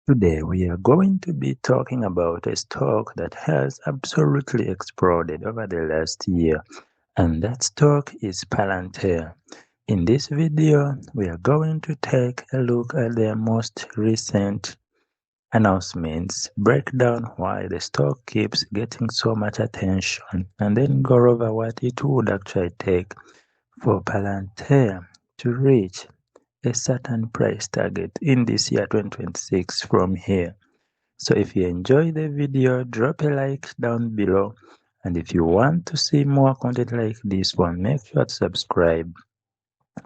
Today we are going to be talking about a stock that has absolutely exploded over the last year, and that stock is Palantir. In this video, we are going to take a look at their most recent announcements, break down why the stock keeps getting so much attention, and then go over what it would actually take for Palantir to reach a certain price target in this year 2026 from here. So if you enjoy the video, drop a like down below, and if you want to see more content like this one, make sure to subscribe.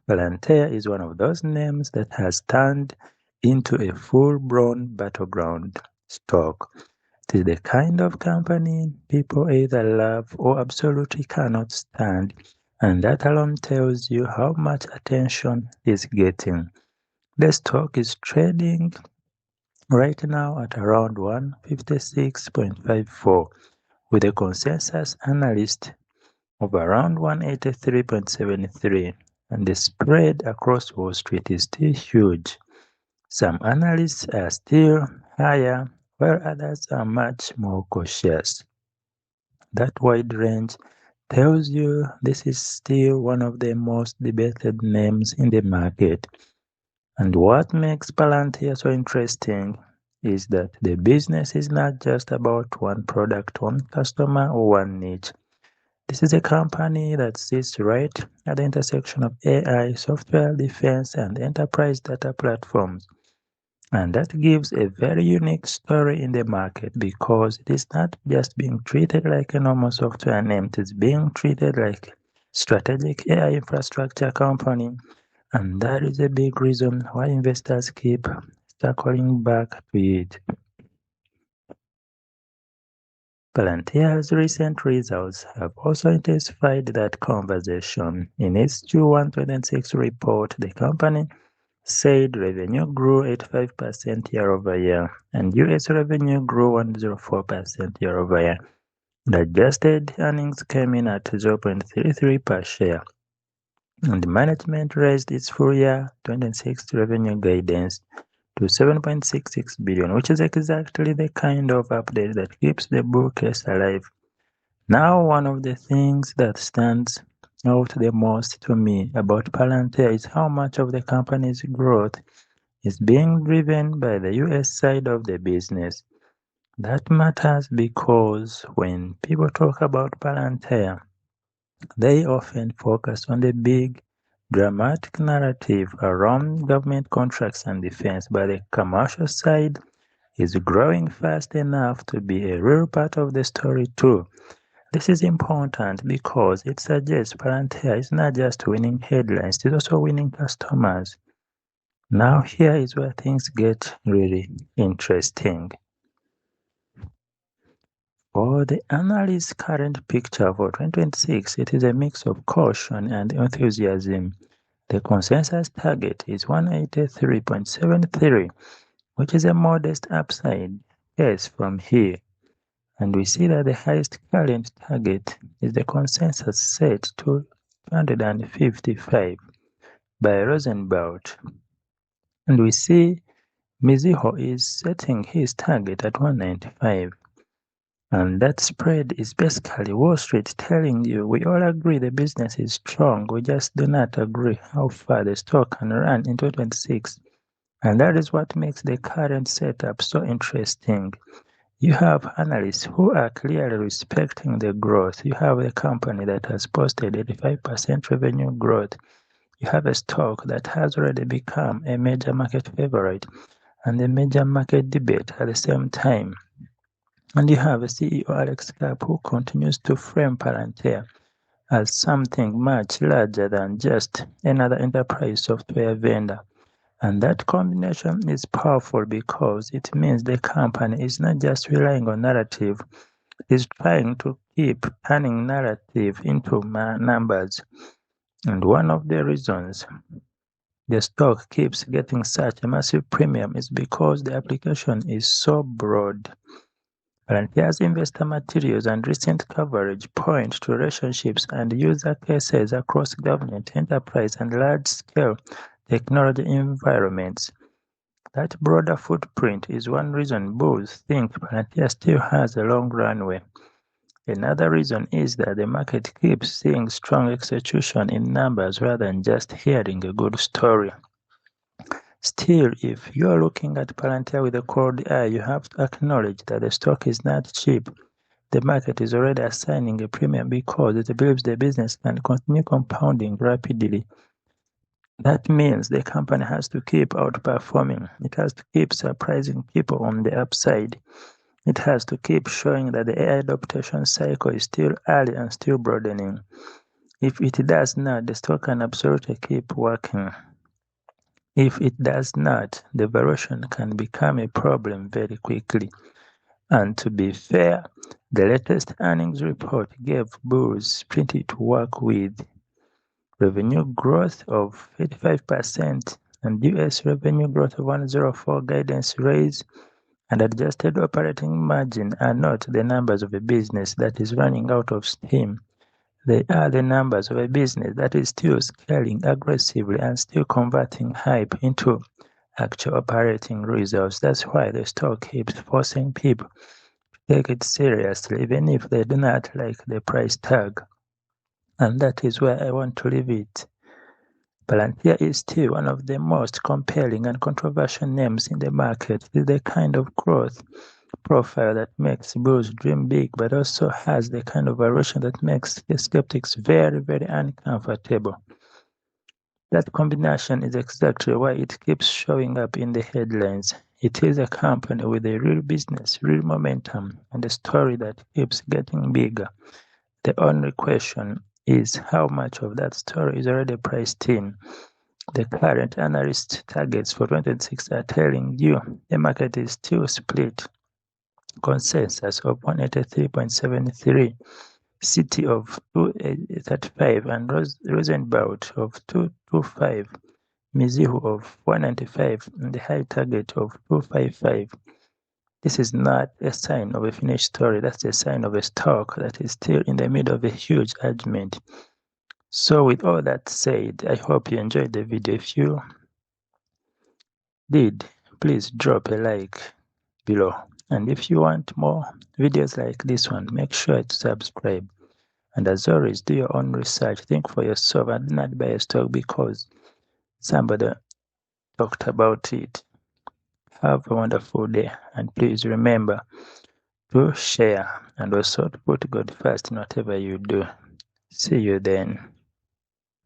Palantir is one of those names that has turned into a full-blown battleground stock. It is the kind of company people either love or absolutely cannot stand, and that alone tells you how much attention it's getting. The stock is trading right now at around 156.54, with a consensus analyst of around 183.73, and the spread across Wall Street is still huge. Some analysts are still higher, while others are much more cautious. That wide range tells you this is still one of the most debated names in the market. And what makes Palantir so interesting is that the business is not just about one product, one customer, or one niche. This is a company that sits right at the intersection of AI, software, defense, and enterprise data platforms. And that gives a very unique story in the market because it is not just being treated like a normal software name, it is being treated like a strategic AI infrastructure company. And that is a big reason why investors keep circling back to it. Palantir's recent results have also intensified that conversation. In its Q1 2026 report, the company said revenue grew 85% year-over-year, and US revenue grew 104% year-over-year. The adjusted earnings came in at 0.33 per share. And management raised its full year 2026 revenue guidance to 7.66 billion, which is exactly the kind of update that keeps the bull case alive. Now, one of the things that stands out the most to me about Palantir is how much of the company's growth is being driven by the US side of the business. That matters because when people talk about Palantir, they often focus on the big, dramatic narrative around government contracts and defense, but the commercial side is growing fast enough to be a real part of the story too. This is important because it suggests Palantir is not just winning headlines, it is also winning customers. Now here is where things get really interesting. For the analyst's current picture for 2026, it is a mix of caution and enthusiasm. The consensus target is 183.73, which is a modest upside case from here. And we see that the highest current target is the consensus set to 255 by Rosenblatt. And we see Mizuho is setting his target at 195. And that spread is basically Wall Street telling you we all agree the business is strong, we just do not agree how far the stock can run in 2026. And that is what makes the current setup so interesting. You have analysts who are clearly respecting the growth. You have a company that has posted 85% revenue growth. You have a stock that has already become a major market favorite and a major market debate at the same time. And you have a CEO, Alex Karp, who continues to frame Palantir as something much larger than just another enterprise software vendor. And that combination is powerful because it means the company is not just relying on narrative, it is trying to keep turning narrative into numbers. And one of the reasons the stock keeps getting such a massive premium is because the application is so broad. Palantir's investor materials and recent coverage point to relationships and user cases across government, enterprise, and large-scale technology environments. That broader footprint is one reason bulls think Palantir still has a long runway. Another reason is that the market keeps seeing strong execution in numbers rather than just hearing a good story. Still, if you are looking at Palantir with a cold eye, you have to acknowledge that the stock is not cheap. The market is already assigning a premium because it believes the business can continue compounding rapidly. That means the company has to keep outperforming. It has to keep surprising people on the upside. It has to keep showing that the AI adoption cycle is still early and still broadening. If it does not, the stock can absolutely keep working. If it does not, the valuation can become a problem very quickly. And to be fair, the latest earnings report gave bulls plenty to work with. Revenue growth of 85% and US revenue growth of 104 guidance raise and adjusted operating margin are not the numbers of a business that is running out of steam. They are the numbers of a business that is still scaling aggressively and still converting hype into actual operating results. That's why the stock keeps forcing people to take it seriously, even if they do not like the price tag. And that is where I want to leave it. Palantir is still one of the most compelling and controversial names in the market. It is the kind of growth profile that makes bulls dream big, but also has the kind of valuation that makes the skeptics very, very uncomfortable. That combination is exactly why it keeps showing up in the headlines. It is a company with a real business, real momentum, and a story that keeps getting bigger. The only question is how much of that story is already priced in. The current analyst targets for 2026 are telling you the market is still split. Consensus of 183.73, Citi of 235, and Rosenbaut of 225, Mizuho of 195, and the high target of 255. This is not a sign of a finished story. That's a sign of a stock that is still in the middle of a huge argument. So with all that said, I hope you enjoyed the video. If you did, please drop a like below. And if you want more videos like this one, make sure to subscribe. And as always, do your own research. Think for yourself and do not buy a stock because somebody talked about it. Have a wonderful day. And please remember to share and also to put God first in whatever you do. See you then.